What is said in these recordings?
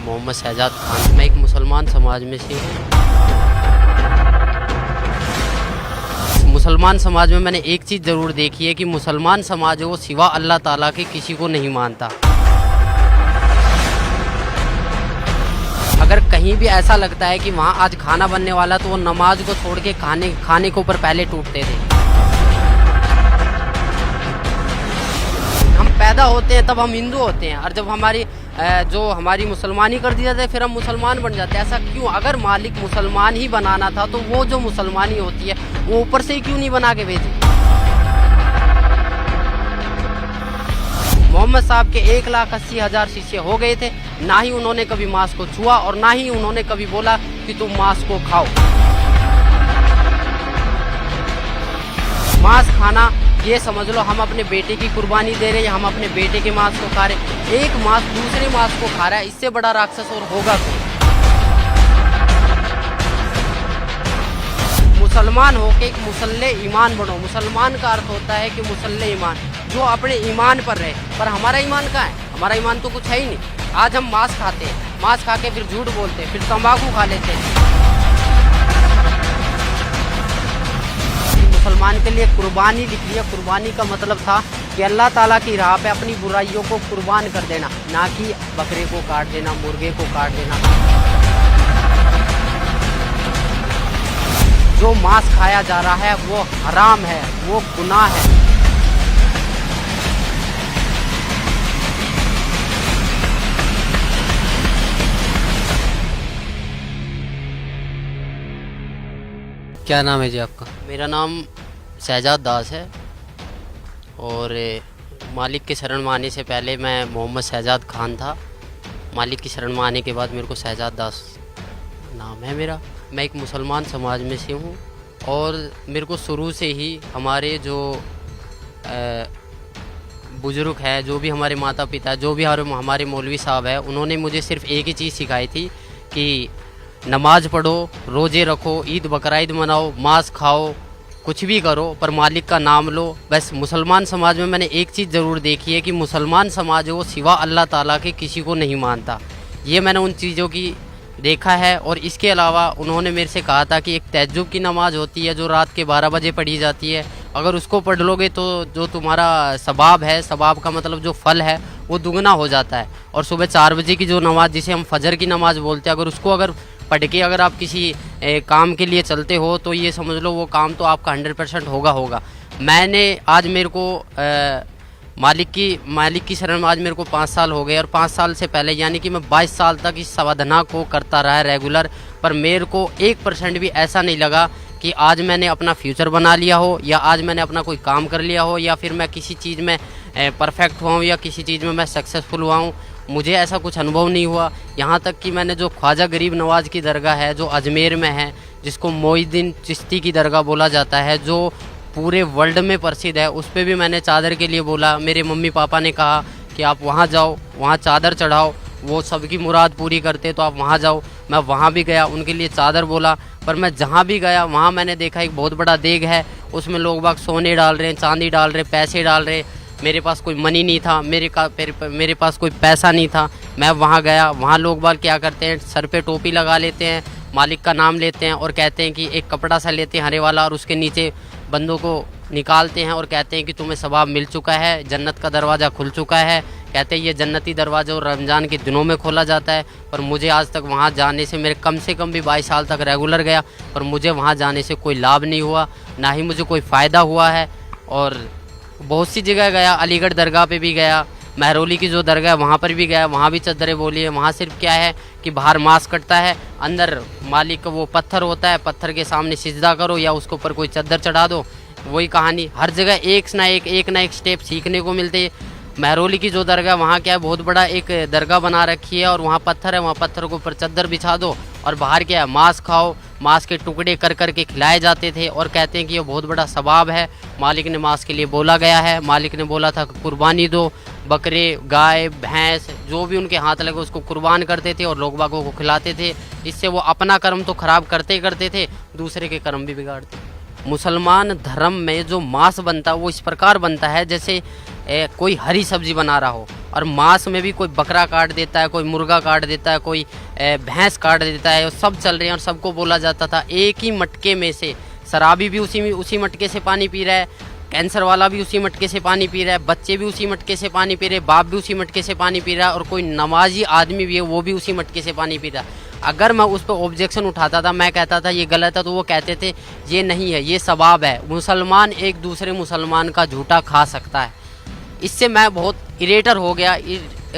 मोहम्मद शहजाद खान। मैं एक मुसलमान समाज में से हूँ। मुसलमान समाज में मैंने एक चीज़ ज़रूर देखी है कि मुसलमान समाज वो सिवा अल्लाह ताला के किसी को नहीं मानता। अगर कहीं भी ऐसा लगता है कि वहाँ आज खाना बनने वाला तो वो नमाज को छोड़ के खाने के ऊपर पहले टूटते थे। हम पैदा होते हैं तब हम हिंदू होते हैं और जब हमारी मुसलमानी कर दी जाती है फिर हम मुसलमान बन जाते हैं। ऐसा क्यों? अगर मालिक मुसलमान ही बनाना था तो वो जो मुसलमानी होती है वो ऊपर से ही क्यों नहीं बना के भेजी? मोहम्मद साहब के 1,80,000 शिष्य हो गए थे, ना ही उन्होंने कभी मांस को छुआ और ना ही उन्होंने कभी बोला कि तुम मांस को खाओ। मांस खाना ये समझ लो हम अपने बेटे की कुर्बानी दे रहे हैं, हम अपने बेटे के मांस को खा रहे। एक मांस दूसरे मांस को खा रहा है, इससे बड़ा राक्षस और होगा कोई? मुसलमान होके एक मुसल्ले ईमान बनो। मुसलमान का अर्थ होता है कि मुसल्ले ईमान, जो अपने ईमान पर रहे। पर हमारा ईमान कहाँ है? हमारा ईमान तो कुछ है ही नहीं। आज हम मांस खाते हैं, मांस खा के फिर झूठ बोलते हैं, फिर तंबाकू खा लेते हैं। मुसलमान के लिए कुर्बानी लिखी है। कुर्बानी का मतलब था कि अल्लाह ताला की राह पे अपनी बुराइयों को कुर्बान कर देना, ना कि बकरे को काट देना, मुर्गे को काट देना। जो मांस खाया जा रहा है वो हराम है, वो गुनाह है। क्या नाम है जी आपका? मेरा नाम शहजाद दास है और मालिक के शरण में आने से पहले मैं मोहम्मद शहजाद खान था। मालिक की शरण में आने के बाद मेरे को शहजाद दास नाम है मेरा। मैं एक मुसलमान समाज में से हूँ और मेरे को शुरू से ही हमारे जो बुज़ुर्ग है, जो भी हमारे माता पिता, जो भी हमारे मौलवी साहब है, उन्होंने मुझे सिर्फ़ एक ही चीज़ सिखाई थी कि नमाज पढ़ो, रोज़े रखो, ईद बकरीद मनाओ, मांस खाओ, कुछ भी करो पर मालिक का नाम लो। बस मुसलमान समाज में मैंने एक चीज़ ज़रूर देखी है कि मुसलमान समाज वो सिवा अल्लाह ताला के किसी को नहीं मानता। ये मैंने उन चीज़ों की देखा है। और इसके अलावा उन्होंने मेरे से कहा था कि एक तहज्जुद की नमाज़ होती है जो रात के 12 बजे पढ़ी जाती है, अगर उसको पढ़ लोगे तो जो तुम्हारा सवाब है, सवाब का मतलब जो फल है वो दुगना हो जाता है। और सुबह 4 बजे की जो नमाज़ जिसे हम फजर की नमाज़ बोलते हैं, अगर पढ़ के अगर आप किसी काम के लिए चलते हो तो ये समझ लो वो काम तो आपका 100% होगा। मैंने आज मेरे को मालिक की शरण में आज मेरे को 5 साल हो गए और 5 साल से पहले यानी कि मैं 22 साल तक इस साधना को करता रहा रेगुलर। पर मेरे को 1% भी ऐसा नहीं लगा कि आज मैंने अपना फ्यूचर बना लिया हो या आज मैंने अपना कोई काम कर लिया हो या फिर मैं किसी चीज़ में परफेक्ट हुआ हूँ या किसी चीज़ में मैं सक्सेसफुल हुआ हूँ। मुझे ऐसा कुछ अनुभव नहीं हुआ। यहाँ तक कि मैंने जो ख्वाजा गरीब नवाज़ की दरगाह है जो अजमेर में है, जिसको मोइनुद्दीन चिश्ती की दरगाह बोला जाता है, जो पूरे वर्ल्ड में प्रसिद्ध है, उस पर भी मैंने चादर के लिए बोला। मेरे मम्मी पापा ने कहा कि आप वहाँ जाओ, वहाँ चादर चढ़ाओ, वो सबकी मुराद पूरी करते तो आप वहाँ जाओ। मैं वहाँ भी गया, उनके लिए चादर बोला। पर मैं जहाँ भी गया वहाँ मैंने देखा एक बहुत बड़ा देग है, उसमें लोग बाग सोने डाल रहे हैं, चांदी डाल रहे हैं, पैसे डाल रहे हैं। मेरे पास कोई मनी नहीं था, मेरे पास कोई पैसा नहीं था। मैं वहाँ गया, वहाँ लोग बाग क्या करते हैं, सर पे टोपी लगा लेते हैं, मालिक का नाम लेते हैं और कहते हैं कि एक कपड़ा सा लेते हैं हरे वाला और उसके नीचे बंदों को निकालते हैं और कहते हैं कि तुम्हें सवाब मिल चुका है, जन्नत का दरवाज़ा खुल चुका है। कहते हैं ये जन्नती दरवाज़ा और रमज़ान के दिनों में खोला जाता है। पर मुझे आज तक वहाँ जाने से, मेरे कम से कम भी 22 साल तक रेगुलर गया, पर मुझे वहाँ जाने से कोई लाभ नहीं हुआ, ना ही मुझे कोई फ़ायदा हुआ है। और बहुत सी जगह गया, अलीगढ़ दरगाह पे भी गया, महरौली की जो दरगाह है वहाँ पर भी गया, वहाँ भी चद्दरें बोली है। वहाँ सिर्फ क्या है कि बाहर मांस कटता है, अंदर मालिक का वो पत्थर होता है, पत्थर के सामने सिजदा करो या उसके ऊपर कोई चद्दर चढ़ा दो, वही कहानी। हर जगह एक ना एक स्टेप सीखने को मिलते हैं। महरौली की जो दरगाह वहाँ क्या है, बहुत बड़ा एक दरगाह बना रखी है और वहाँ पत्थर है, वहाँ पत्थर के ऊपर चद्दर बिछा दो और बाहर क्या है, मांस खाओ। मांस के टुकड़े कर कर के खिलाए जाते थे और कहते हैं कि ये बहुत बड़ा सवाब है। मालिक ने मांस के लिए बोला गया है, मालिक ने बोला था कुर्बानी दो, बकरे, गाय, भैंस जो भी उनके हाथ लगे उसको कुर्बान करते थे और लोग बागों को खिलाते थे। इससे वो अपना कर्म तो ख़राब करते ही करते थे, दूसरे के कर्म भी बिगाड़ते। मुसलमान धर्म में जो मांस बनता है वो इस प्रकार बनता है जैसे कोई हरी सब्जी बना रहा हो। और मांस में भी कोई बकरा काट देता है, कोई मुर्गा काट देता है, कोई भैंस काट देता है, सब चल रहे हैं। और सबको बोला जाता था एक ही मटके में से, शराबी भी उसी मटके से पानी पी रहा है, कैंसर वाला भी उसी मटके से पानी पी रहा है, बच्चे भी उसी मटके से पानी पी रहे हैं, बाप भी उसी मटके से पानी पी रहा है, और कोई नमाजी आदमी भी है वो भी उसी मटके से पानी पी रहा है। अगर मैं उस पर ऑब्जेक्शन उठाता था, मैं कहता था ये गलत है, तो वो कहते थे ये नहीं है, ये सवाब है, मुसलमान एक दूसरे मुसलमान का झूठा खा सकता है। इससे मैं बहुत इरेटर हो गया,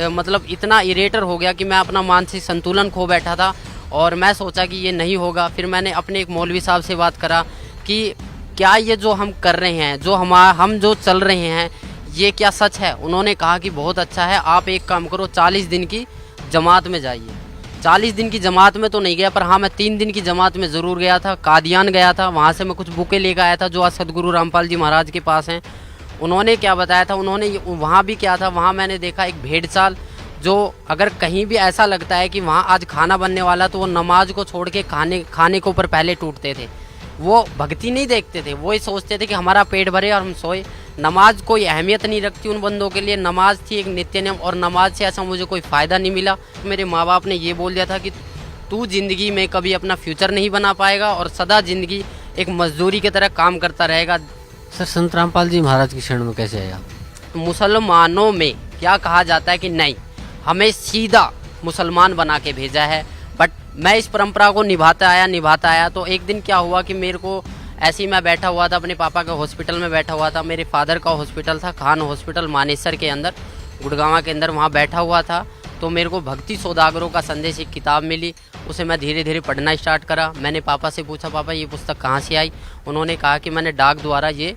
मतलब इतना इरेटर हो गया कि मैं अपना मानसिक संतुलन खो बैठा था। और मैं सोचा कि ये नहीं होगा। फिर मैंने अपने एक मौलवी साहब से बात करा कि क्या ये जो हम कर रहे हैं, जो हम जो चल रहे हैं, ये क्या सच है। उन्होंने कहा कि बहुत अच्छा है, आप एक काम करो, 40 दिन की जमात में जाइए। 40 दिन की जमात में तो नहीं गया, पर हाँ मैं 3 दिन की जमात में ज़रूर गया था। कादियान गया था, वहाँ से मैं कुछ बुकें लेकर आया था जो आज सदगुरु रामपाल जी महाराज के पास हैं। उन्होंने क्या बताया था, उन्होंने वहाँ भी क्या था, वहाँ मैंने देखा एक भेड़चाल, जो अगर कहीं भी ऐसा लगता है कि वहाँ आज खाना बनने वाला, तो वो नमाज को छोड़ के खाने के ऊपर पहले टूटते थे। वो भक्ति नहीं देखते थे, वो ही सोचते थे कि हमारा पेट भरे और हम सोए। नमाज कोई अहमियत नहीं रखती उन बंदों के लिए। नमाज थी एक नित्य नियम, और नमाज से ऐसा मुझे कोई फ़ायदा नहीं मिला। मेरे माँ बाप ने ये बोल दिया था कि तू ज़िंदगी में कभी अपना फ्यूचर नहीं बना पाएगा और सदा ज़िंदगी एक मजदूरी की तरह काम करता रहेगा। सर, संत रामपाल जी महाराज की शरण में कैसे आए आप? मुसलमानों में क्या कहा जाता है कि नहीं, हमें सीधा मुसलमान बना के भेजा है। बट मैं इस परंपरा को निभाता आया। तो एक दिन क्या हुआ कि मेरे को ऐसे ही मैं बैठा हुआ था, अपने पापा के हॉस्पिटल में बैठा हुआ था। मेरे फादर का हॉस्पिटल था खान हॉस्पिटल मानेसर के अंदर, गुड़गांव के अंदर, वहाँ बैठा हुआ था। तो मेरे को भक्ति सौदागरों का संदेश एक किताब मिली, उसे मैं धीरे धीरे पढ़ना स्टार्ट करा। मैंने पापा से पूछा, पापा ये पुस्तक कहाँ से आई? उन्होंने कहा कि मैंने डाक द्वारा ये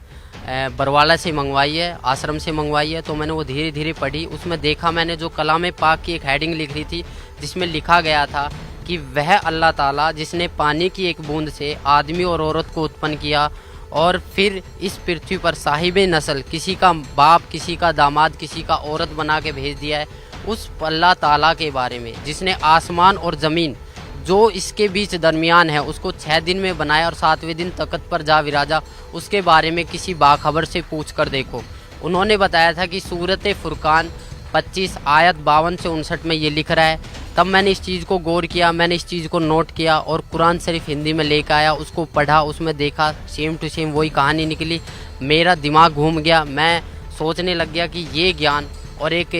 बरवाला से मंगवाई है, आश्रम से मंगवाई है। तो मैंने वो धीरे धीरे पढ़ी। उसमें देखा मैंने जो कलाम पाक की एक हेडिंग लिख रही थी, जिसमें लिखा गया था कि वह अल्लाह ताला जिसने पानी की एक बूंद से आदमी और औरत को उत्पन्न किया, और फिर इस पृथ्वी पर साहिब नस्ल, किसी का बाप, किसी का दामाद, किसी का औरत बना के भेज दिया है, उस अल्लाह ताला के बारे में, जिसने आसमान और ज़मीन जो इसके बीच दरमियान है उसको 6 दिन में बनाया और 7वें दिन तख्त पर जा विराजा, उसके बारे में किसी बाखबर से पूछ कर देखो। उन्होंने बताया था कि सूरत फुरकान 25 आयत 52 से 59 में ये लिख रहा है। तब मैंने इस चीज़ को गौर किया, मैंने इस चीज़ को नोट किया और कुरान शरीफ हिंदी में लेकर आया, उसको पढ़ा, उसमें देखा, सेम टू सेम वही कहानी निकली। मेरा दिमाग घूम गया, मैं सोचने लग गया कि ये ज्ञान और एक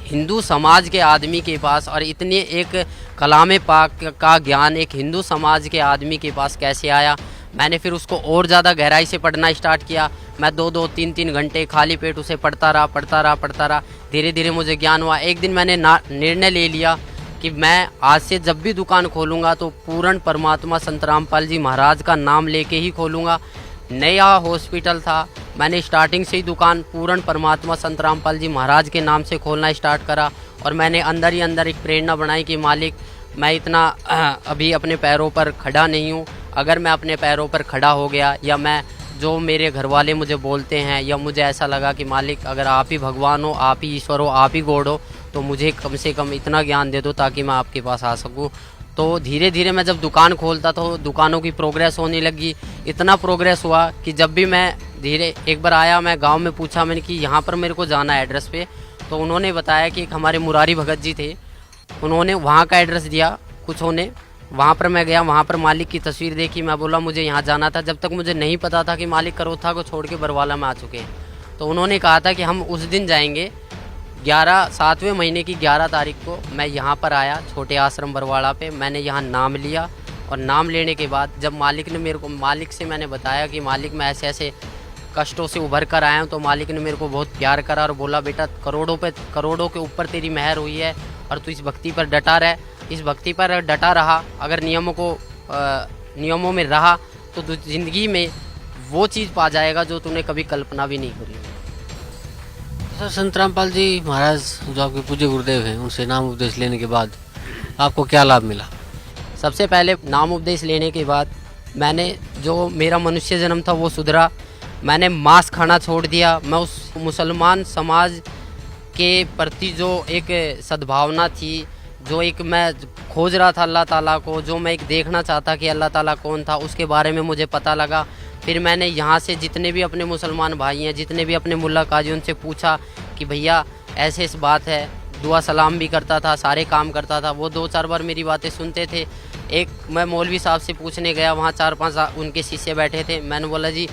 हिंदू समाज के आदमी के पास, और इतने एक कलाम पाक का ज्ञान एक हिंदू समाज के आदमी के पास कैसे आया। मैंने फिर उसको और ज़्यादा गहराई से पढ़ना स्टार्ट किया। मैं 2-2, 3-3 घंटे खाली पेट उसे पढ़ता रहा। धीरे धीरे मुझे ज्ञान हुआ। एक दिन मैंने निर्णय ले लिया कि मैं आज से जब भी दुकान खोलूँगा तो पूर्ण परमात्मा संत रामपाल जी महाराज का नाम लेके ही खोलूँगा। नया हॉस्पिटल था, मैंने स्टार्टिंग से ही दुकान पूर्ण परमात्मा संत रामपाल जी महाराज के नाम से खोलना स्टार्ट करा। और मैंने अंदर ही अंदर एक प्रेरणा बनाई कि मालिक, मैं इतना अभी अपने पैरों पर खड़ा नहीं हूँ। अगर मैं अपने पैरों पर खड़ा हो गया, या मैं जो मेरे घर वाले मुझे बोलते हैं, या मुझे ऐसा लगा कि मालिक अगर आप ही भगवान हो, आप ही ईश्वर हो, आप ही गॉड हो, तो मुझे कम से कम इतना ज्ञान दे दो ताकि मैं आपके पास आ सकूं। तो धीरे धीरे मैं जब दुकान खोलता तो दुकानों की प्रोग्रेस होने लगी। इतना प्रोग्रेस हुआ कि जब भी मैं एक बार आया, मैं गांव में पूछा मैंने कि यहाँ पर मेरे को जाना है एड्रेस पे, तो उन्होंने बताया कि एक हमारे मुरारी भगत जी थे, उन्होंने वहाँ का एड्रेस दिया कुछ होने। वहाँ पर मैं गया, वहाँ पर मालिक की तस्वीर देखी, मैं बोला मुझे यहाँ जाना था। जब तक मुझे नहीं पता था कि मालिक करोथा को छोड़ के बरवाला में आ चुके हैं। तो उन्होंने कहा था कि हम उस दिन जाएंगे, 7वें महीने की 11 तारीख को मैं यहाँ पर आया छोटे आश्रम बरवाड़ा पे। मैंने यहाँ नाम लिया, और नाम लेने के बाद जब मालिक से मैंने बताया कि मालिक मैं ऐसे ऐसे कष्टों से उभर कर आया हूँ, तो मालिक ने मेरे को बहुत प्यार करा और बोला बेटा करोड़ों के ऊपर तेरी मेहर हुई है, और तू इस भक्ति पर डटा रह, इस भक्ति पर डटा रहा, अगर नियमों में रहा तो तू जिंदगी में वो चीज़ पा जाएगा जो तूने कभी कल्पना भी नहीं करी। सर, संत रामपाल जी महाराज जो आपके पूज्य गुरुदेव हैं, उनसे नाम उपदेश लेने के बाद आपको क्या लाभ मिला? सबसे पहले नाम उपदेश लेने के बाद मैंने जो मेरा मनुष्य जन्म था वो सुधरा। मैंने मांस खाना छोड़ दिया। मैं उस मुसलमान समाज के प्रति जो एक सद्भावना थी, जो एक मैं खोज रहा था अल्लाह ताला को, जो मैं एक देखना चाहता कि अल्लाह ताला कौन था, उसके बारे में मुझे पता लगा। फिर मैंने यहाँ से जितने भी अपने मुसलमान भाई हैं, जितने भी अपने मुल्ला काजी, उनसे पूछा कि भैया ऐसे इस बात है, दुआ सलाम भी करता था, सारे काम करता था। वो 2-4 बार मेरी बातें सुनते थे। एक मैं मौलवी साहब से पूछने गया, वहाँ 4-5 उनके शिष्य बैठे थे। मैंने बोला जी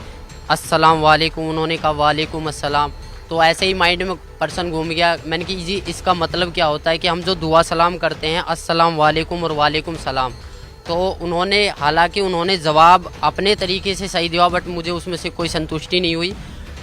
अस्सलाम वालेकुम, उन्होंने कहा वालेकुम अस्सलाम। तो ऐसे ही माइंड में पर्सन घूम गया। मैंने कि जी इसका मतलब क्या होता है कि हम जो दुआ सलाम करते हैं अस्सलाम वालेकुम और वालेकुम सलाम। तो उन्होंने, हालांकि उन्होंने जवाब अपने तरीके से सही दिया, बट मुझे उसमें से कोई संतुष्टि नहीं हुई।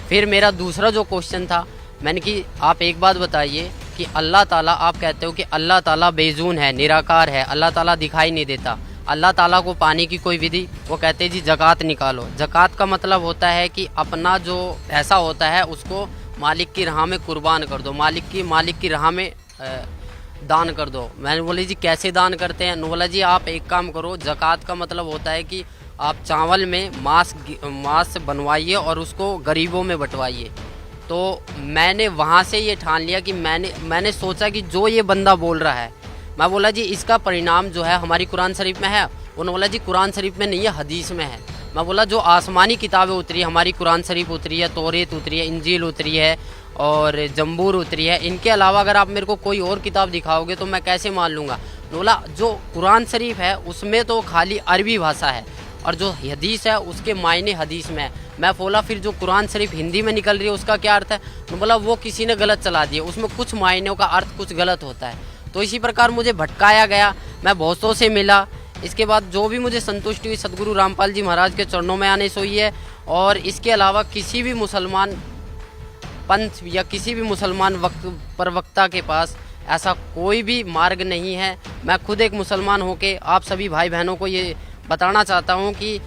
फिर मेरा दूसरा जो क्वेश्चन था, मैंने कि आप एक बात बताइए कि अल्लाह ताला, आप कहते हो कि अल्लाह ताला बेजून है, निराकार है, अल्लाह ताला दिखाई नहीं देता, अल्लाह ताला को पाने की कोई विधि? वो कहते हैं जी ज़कात निकालो। ज़कात का मतलब होता है कि अपना जो पैसा होता है उसको मालिक की राह में कुर्बान कर दो, मालिक की राह में दान कर दो। मैंने बोले जी कैसे दान करते हैं? बोला जी आप एक काम करो, ज़कात का मतलब होता है कि आप चावल में मांस बनवाइए और उसको गरीबों में बंटवाइए। तो मैंने वहाँ से ये ठान लिया कि मैंने सोचा कि जो ये बंदा बोल रहा है, मैं बोला जी इसका परिणाम जो है हमारी कुरान शरीफ में है। उन्होंने बोला जी कुरान शरीफ में नहीं है, हदीस में है। मैं बोला जो आसमानी किताबें उतरी है, हमारी कुरान शरीफ उतरी है, तौरेत उतरी है, इंजील उतरी है और जंबूर उतरी है, इनके अलावा अगर आप मेरे को कोई और किताब दिखाओगे तो मैं कैसे मान लूँगा? बोला जो कुरान शरीफ है उसमें तो खाली अरबी भाषा है और जो हदीस है उसके मायने हदीस में है। मैं बोला फिर जो कुरान शरीफ हिंदी में निकल रही है उसका क्या अर्थ है? तो बोला वो किसी ने गलत चला दिया, उसमें कुछ मायनों का अर्थ कुछ गलत होता है। तो इसी प्रकार मुझे भटकाया गया, मैं बहुतों से मिला। इसके बाद जो भी मुझे संतुष्टि हुई सदगुरु रामपाल जी महाराज के चरणों में आने से हुई है। और इसके अलावा किसी भी मुसलमान पंथ या किसी भी मुसलमान प्रवक्ता के पास ऐसा कोई भी मार्ग नहीं है। मैं खुद एक मुसलमान होके आप सभी भाई बहनों को ये बताना चाहता हूँ कि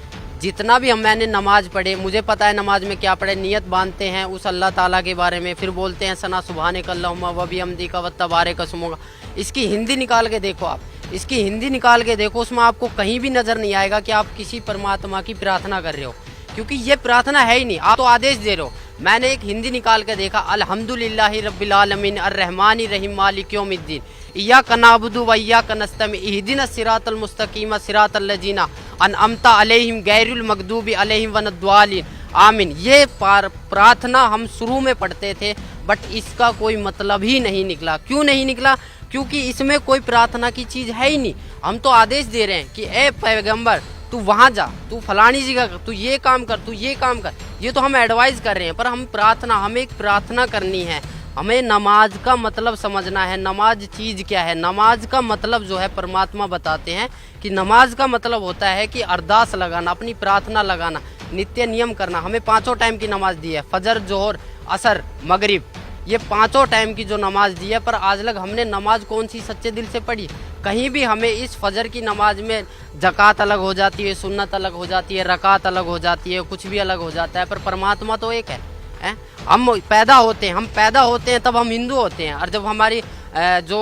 जितना भी मैंने नमाज पढ़े, मुझे पता है नमाज में क्या पढ़े। नियत बांधते हैं उस अल्लाह ताला के बारे में, फिर बोलते हैं सना सुबहानक अल्लाहुम्मा व बिहम्दिका व तबारक अस्मुका। इसकी हिंदी निकाल के देखो, आप इसकी हिंदी निकाल के देखो, उसमें आपको कहीं भी नज़र नहीं आएगा कि आप किसी परमात्मा की प्रार्थना कर रहे हो, क्योंकि ये प्रार्थना है ही नहीं, आप तो आदेश दे रहे हो। मैंने एक हिंदी निकाल के देखा, अल्हम्दुलिल्लाहि रब्बिल आलमीन अर्रहमानिर रहीम मालिक यौमिद्दीन इय्याका नअबुदु व इय्याका नस्तईन इहदिनस सिरातल मुस्तकीम सिरातल लजीना अनअमता अलैहिम गैरुल मगदूबी अलैहिम वनद्वालिन आमीन। ये प्रार्थना हम शुरू में पढ़ते थे, बट इसका कोई मतलब ही नहीं निकला। क्यों नहीं निकला? क्योंकि इसमें कोई प्रार्थना की चीज़ है ही नहीं। हम तो आदेश दे रहे हैं कि ए पैगंबर तू वहाँ जा, तू फलानी जगह कर, तू ये काम कर, तू ये काम कर। ये तो हम एडवाइस कर रहे हैं, पर हमें एक प्रार्थना करनी है। हमें नमाज का मतलब समझना है। नमाज चीज़ क्या है? नमाज का मतलब जो है परमात्मा बताते हैं कि नमाज का मतलब होता है कि अरदास लगाना, अपनी प्रार्थना लगाना, नित्य नियम करना। हमें 5 टाइम की नमाज दी है, फजर, जोहर, असर, मगरिब, ये 5 टाइम की जो नमाज दी है। पर आज तक हमने नमाज कौन सी सच्चे दिल से पढ़ी? कहीं भी हमें इस फजर की नमाज में ज़कात अलग हो जाती है, सुन्नत अलग हो जाती है, रकात अलग हो जाती है, कुछ भी अलग हो जाता है, पर परमात्मा तो एक है। हम पैदा होते हैं तब हम हिंदू होते हैं, और जब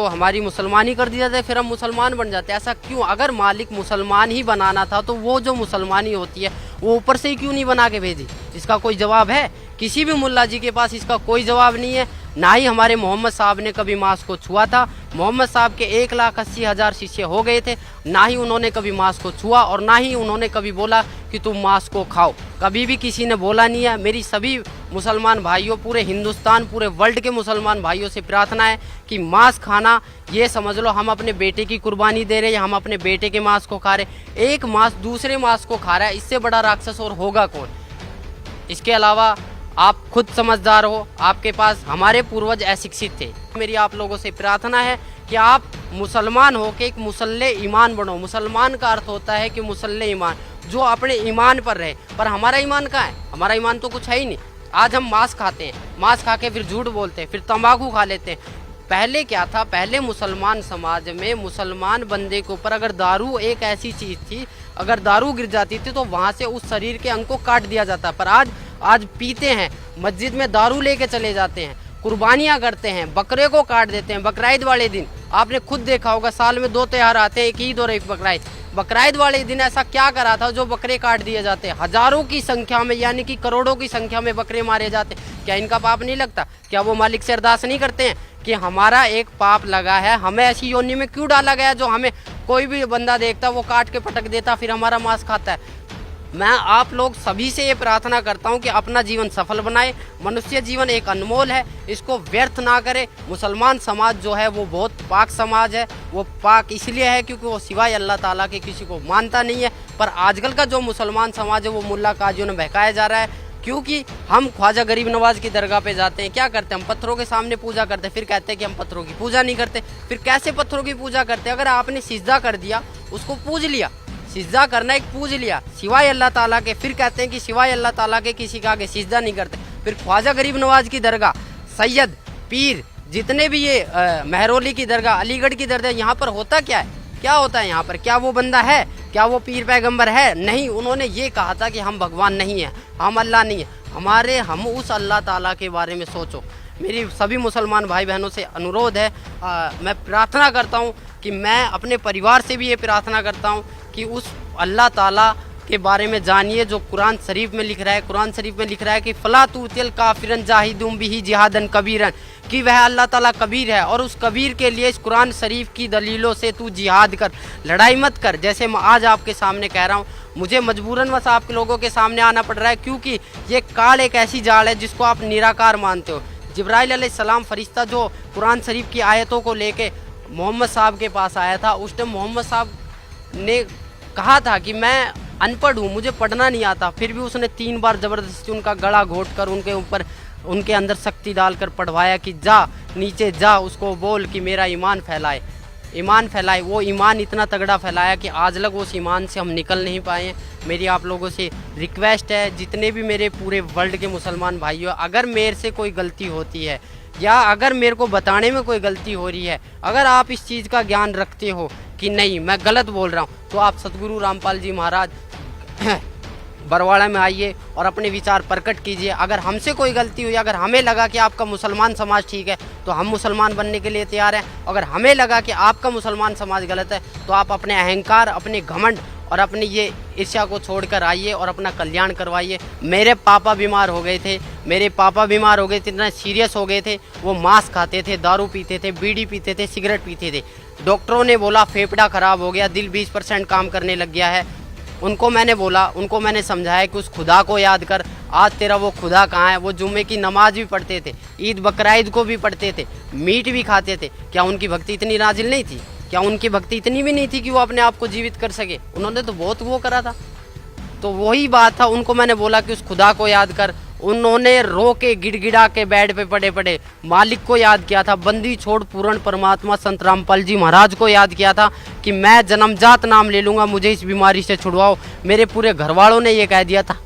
हमारी मुसलमानी कर दी जाती है फिर हम मुसलमान बन जाते हैं। ऐसा क्यों? अगर मालिक मुसलमान ही बनाना था तो वो जो मुसलमानी होती है वो ऊपर से ही क्यों नहीं बना के भेजी? इसका कोई जवाब है? किसी भी मुल्ला जी के पास इसका कोई जवाब नहीं है। ना ही हमारे मोहम्मद साहब ने कभी मांस को छुआ था। मोहम्मद साहब के 1,80,000 शिष्य हो गए थे, ना ही उन्होंने कभी मांस को छुआ और ना ही उन्होंने कभी बोला कि तुम मांस को खाओ। कभी भी किसी ने बोला नहीं है। मेरी सभी मुसलमान भाइयों, पूरे हिंदुस्तान, पूरे वर्ल्ड के मुसलमान भाइयों से प्रार्थना है कि मांस खाना, ये समझ लो हम अपने बेटे की कुर्बानी दे रहे हैं, हम अपने बेटे के मांस को खा रहे। एक मांस दूसरे मांस को खा रहा है, इससे बड़ा राक्षस और होगा कौन? इसके अलावा आप खुद समझदार हो, आपके पास हमारे पूर्वज अशिक्षित थे। मेरी आप लोगों से प्रार्थना है कि आप मुसलमान हो के एक मुसल्ले ईमान बनो। मुसलमान का अर्थ होता है कि मुसल्ले ईमान, जो अपने ईमान पर रहे। पर हमारा ईमान कहाँ है? हमारा ईमान तो कुछ है ही नहीं। आज हम मांस खाते हैं, मांस खा के फिर झूठ बोलते हैं, फिर तंबाकू खा लेते हैं। पहले क्या था? पहले मुसलमान समाज में मुसलमान बंदे के ऊपर अगर दारू एक ऐसी चीज़ थी, अगर दारू गिर जाती थी तो वहाँ से उस शरीर के अंग को काट दिया जाता। पर आज पीते हैं, मस्जिद में दारू लेके चले जाते हैं, कुर्बानियाँ करते हैं, बकरे को काट देते हैं। बकराईद वाले दिन आपने खुद देखा होगा, साल में 2 त्यौहार आते हैं, एक ईद और एक बकराईद। बकराईद वाले दिन ऐसा क्या करा था जो बकरे काट दिए जाते हैं? हजारों की संख्या में, यानी कि करोड़ों की संख्या में बकरे मारे जाते। क्या इनका पाप नहीं लगता? क्या वो मालिक से अरदास नहीं करते हैं कि हमारा एक पाप लगा है, हमें ऐसी योनि में क्यों डाला गया जो हमें कोई भी बंदा देखता वो काट के पटक देता, फिर हमारा मांस खाता है? मैं आप लोग सभी से ये प्रार्थना करता हूँ कि अपना जीवन सफल बनाए। मनुष्य जीवन एक अनमोल है, इसको व्यर्थ ना करे। मुसलमान समाज जो है वो बहुत पाक समाज है। वो पाक इसलिए है क्योंकि वो सिवाय अल्लाह ताला के किसी को मानता नहीं है। पर आजकल का जो मुसलमान समाज है वो मुल्ला काजियों ने बहकाया जा रहा है। क्योंकि हम ख्वाजा गरीब नवाज की दरगाह पे जाते हैं, क्या करते हैं? हम पत्थरों के सामने पूजा करते हैं, फिर कहते हैं कि हम पत्थरों की पूजा नहीं करते। फिर कैसे पत्थरों की पूजा करते हैं? अगर आपने सिजदा कर दिया, उसको पूज लिया, सिजदा करना एक पूज लिया सिवाय अल्लाह ताला के, फिर कहते हैं कि सिवाय अल्लाह ताला के किसी का आगे सिजदा नहीं करते। फिर ख्वाजा गरीब नवाज की दरगाह, सैयद, पीर, जितने भी ये महरौली की दरगाह, अलीगढ़ की दरगाह, यहाँ पर होता क्या है? क्या होता है यहाँ पर? क्या वो बंदा है? क्या वो पीर पैगंबर है? नहीं। उन्होंने ये कहा था कि हम भगवान नहीं हैं, हम अल्लाह नहीं है हमारे, हम उस अल्लाह ताला के बारे में सोचो। मेरी सभी मुसलमान भाई बहनों से अनुरोध है, मैं प्रार्थना करता हूँ कि मैं अपने परिवार से भी ये प्रार्थना करता हूँ कि उस अल्लाह ताला के बारे में जानिए जो कुरान शरीफ में लिख रहा है। कुरान शरीफ में लिख रहा है कि फ़ला तुतिल काफिरन जाहिदुम बिही जिहादन कबीरन, कि वह अल्लाह ताला कबीर है और उस कबीर के लिए इस कुरान शरीफ की दलीलों से तू जिहाद कर, लड़ाई मत कर। जैसे मैं आज आपके सामने कह रहा हूँ, मुझे मजबूरन बस आप लोगों के सामने आना पड़ रहा है क्योंकि ये काल एक ऐसी जाल है जिसको आप निराकार मानते हो। जिब्राइल अलैहिस्सलाम फरिश्ता जो कुरान शरीफ की आयतों को लेके मोहम्मद साहब के पास आया था, उस टाइम मोहम्मद साहब ने कहा था कि मैं अनपढ़ हूँ, मुझे पढ़ना नहीं आता। फिर भी उसने 3 बार ज़बरदस्ती उनका गला घोट कर उनके ऊपर, उनके अंदर शक्ति डालकर पढ़वाया कि जा नीचे जा, उसको बोल कि मेरा ईमान फैलाए, ईमान फैलाए। वो ईमान इतना तगड़ा फैलाया कि आज लग उस ईमान से हम निकल नहीं पाए हैं। मेरी आप लोगों से रिक्वेस्ट है, जितने भी मेरे पूरे वर्ल्ड के मुसलमान भाइयों, अगर मेरे से कोई गलती होती है या अगर मेरे को बताने में कोई गलती हो रही है, अगर आप इस चीज़ का ज्ञान रखते हो कि नहीं मैं गलत बोल रहा हूँ, तो आप सतगुरु रामपाल जी महाराज बरवाड़ा में आइए और अपने विचार प्रकट कीजिए। अगर हमसे कोई गलती हुई, अगर हमें लगा कि आपका मुसलमान समाज ठीक है तो हम मुसलमान बनने के लिए तैयार हैं। अगर हमें लगा कि आपका मुसलमान समाज गलत है तो आप अपने अहंकार, अपने घमंड और अपनी ये ईर्ष्या को छोड़कर आइए और अपना कल्याण करवाइए। मेरे पापा बीमार हो गए थे, मेरे पापा बीमार हो गए थे, इतना सीरियस हो गए थे। वो मांस खाते थे, दारू पीते थे, बीड़ी पीते थे, सिगरेट पीते थे। डॉक्टरों ने बोला फेफड़ा ख़राब हो गया, दिल 20% काम करने लग गया है। उनको मैंने बोला, उनको मैंने समझाया कि उस खुदा को याद कर। आज तेरा वो खुदा कहाँ है? वो जुम्मे की नमाज भी पढ़ते थे, ईद बकरीद को भी पढ़ते थे, मीट भी खाते थे। क्या उनकी भक्ति इतनी नाजिल नहीं थी? क्या उनकी भक्ति इतनी भी नहीं थी कि वो अपने आप को जीवित कर सके? उन्होंने तो बहुत वो करा था। तो वही बात था, उनको मैंने बोला कि उस खुदा को याद कर। उन्होंने रो के गिड़गिड़ा के बेड पे पड़े पड़े मालिक को याद किया था। बंदी छोड़ पूर्ण परमात्मा संत रामपाल जी महाराज को याद किया था कि मैं जन्मजात नाम ले लूँगा, मुझे इस बीमारी से छुड़वाओ। मेरे पूरे घर वालों ने ये कह दिया था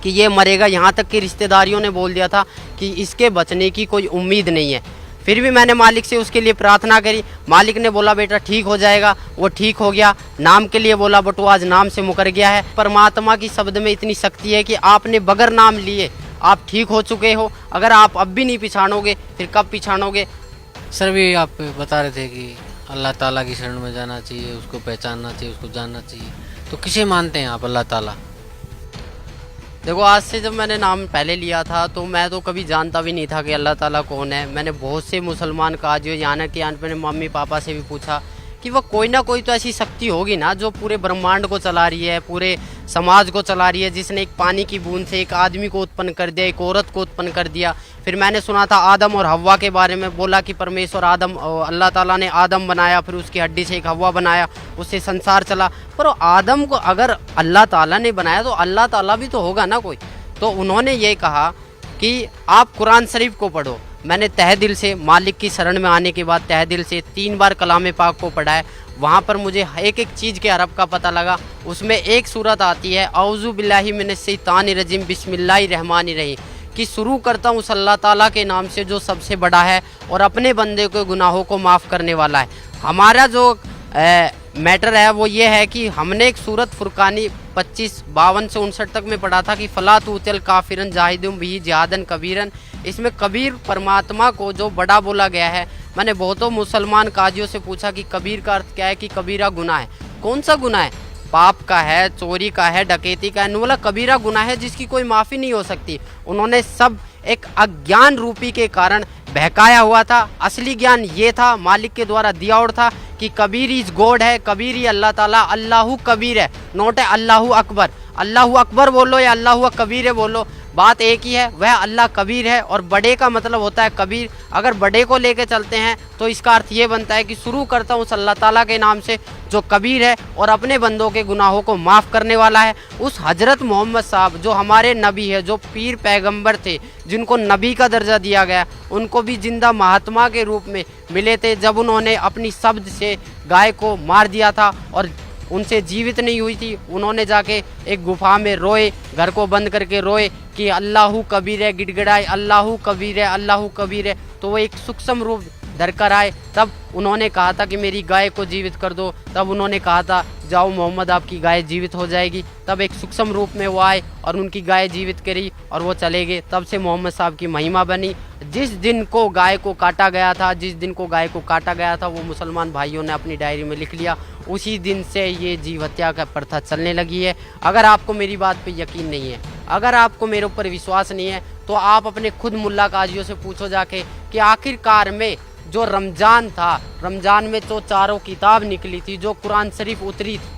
कि ये मरेगा, यहाँ तक कि रिश्तेदारियों ने बोल दिया था कि इसके बचने की कोई उम्मीद नहीं है। फिर भी मैंने मालिक से उसके लिए प्रार्थना करी। मालिक ने बोला बेटा ठीक हो जाएगा। वो ठीक हो गया। नाम के लिए बोला बट वो आज नाम से मुकर गया है। परमात्मा की शब्द में इतनी शक्ति है कि आपने बगैर नाम लिए आप ठीक हो चुके हो। अगर आप अब भी नहीं पिछाड़ोगे फिर कब पिछाड़ोगे? सर भी आप बता रहे थे कि अल्लाह ताला की शरण में जाना चाहिए, उसको पहचानना चाहिए, उसको जानना चाहिए। तो किसे मानते हैं आप अल्लाह ताला? देखो, आज से जब मैंने नाम पहले लिया था तो मैं तो कभी जानता भी नहीं था कि अल्लाह ताला कौन है। मैंने बहुत से मुसलमान काजियों, यहाँ कि मैंने मम्मी पापा से भी पूछा कि वह कोई ना कोई तो ऐसी शक्ति होगी ना जो पूरे ब्रह्मांड को चला रही है, पूरे समाज को चला रही है, जिसने एक पानी की बूंद से एक आदमी को उत्पन्न कर दिया, एक औरत को उत्पन्न कर दिया। फिर मैंने सुना था आदम और हव्वा के बारे में, बोला कि परमेश्वर अल्लाह ताला ने आदम बनाया, फिर उसकी हड्डी से एक हव्वा बनाया, उससे संसार चला। पर आदम को अगर अल्लाह ताला ने बनाया तो अल्लाह ताला भी तो होगा ना कोई। तो उन्होंने ये कहा कि आप कुरान शरीफ को पढ़ो। मैंने तहे दिल से मालिक की शरण में आने के बाद तहे दिल से 3 बार कलाम पाक को पढ़ा है। वहाँ पर मुझे एक एक चीज़ के अरब का पता लगा। उसमें एक सूरत आती है औज़ु बिल्लाहि मिनश्शैतानिर रजीम बिस्मिल्लाहिर रहमानिर रहीम, कि शुरू करता हूँ उस अल्लाह ताला के नाम से जो सबसे बड़ा है और अपने बंदे के गुनाहों को माफ़ करने वाला है। हमारा जो मैटर है वो ये है कि हमने एक सूरत फुरकानी 25-52 से 59 तक में पढ़ा था कि फ़ला तुतिल काफिरन जाहिदुम बिही जिहादन कबीरन। इसमें कबीर परमात्मा को जो बड़ा बोला गया है। मैंने बहुतों मुसलमान काजियों से पूछा कि कबीर का अर्थ क्या है, कि कबीरा गुनाह है। कौन सा गुनाह है? पाप का है, चोरी का है, डकैती का है। बोला कबीरा गुनाह है जिसकी कोई माफ़ी नहीं हो सकती। उन्होंने सब एक अज्ञान रूपी के कारण बहकाया हुआ था। असली ज्ञान ये था, मालिक के द्वारा दिया और था कि कबीर इज गॉड है, कबीर ही अल्लाह ताला, अल्लाहु कबीर है, नोट है अल्लाहु अकबर। अल्लाहू अकबर बोलो या अल्लाहू कबीर बोलो, बात एक ही है, वह अल्लाह कबीर है। और बड़े का मतलब होता है कबीर। अगर बड़े को लेके चलते हैं तो इसका अर्थ ये बनता है कि शुरू करता हूँ उस अल्लाह ताला के नाम से जो कबीर है और अपने बंदों के गुनाहों को माफ़ करने वाला है। उस हजरत मोहम्मद साहब जो हमारे नबी है, जो पीर पैगंबर थे, जिनको नबी का दर्जा दिया गया, उनको भी जिंदा महात्मा के रूप में मिले थे जब उन्होंने अपनी शब्द से गाय को मार दिया था और उनसे जीवित नहीं हुई थी। उन्होंने जाके एक गुफा में रोए, घर को बंद करके रोए कि अल्लाहू कबीर है, गिड़गिड़ाए अल्लाहू कबीर है, अल्लाहू कबीर है। तो वो एक सूक्ष्म रूप धर कर आए। तब उन्होंने कहा था कि मेरी गाय को जीवित कर दो। तब उन्होंने कहा था जाओ मोहम्मद आपकी गाय जीवित हो जाएगी। तब एक सूक्ष्म रूप में वो आए और उनकी गाय जीवित करी और वो चले गए। तब से मोहम्मद साहब की महिमा बनी। जिस दिन को गाय को काटा गया था, जिस दिन को गाय को काटा गया था, वो मुसलमान भाइयों ने अपनी डायरी में लिख लिया। उसी दिन से ये जीव हत्या का प्रथा चलने लगी है। अगर आपको मेरी बात पे यकीन नहीं है, अगर आपको मेरे ऊपर विश्वास नहीं है, तो आप अपने खुद मुल्ला काजियों से पूछो जाके कि आखिरकार में जो रमज़ान था, रमज़ान में जो चारों किताब निकली थी, जो कुरान शरीफ उतरी थी,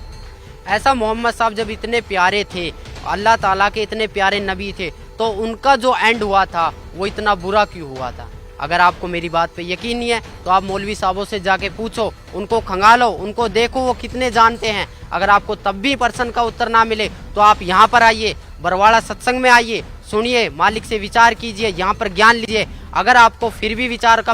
ऐसा मोहम्मद साहब जब इतने प्यारे थे, अल्लाह ताला के इतने प्यारे नबी थे, तो उनका जो एंड हुआ था वो इतना बुरा क्यों हुआ था? अगर आपको मेरी बात पे यकीन नहीं है तो आप मौलवी साहबों से जाके पूछो, उनको खंगालो, उनको देखो वो कितने जानते हैं। अगर आपको तब भी पर्सन का उत्तर ना मिले तो आप यहाँ पर आइए, बरवाड़ा सत्संग में आइए, सुनिए, मालिक से विचार कीजिए, यहाँ पर ज्ञान लीजिए। अगर आपको फिर भी विचार का,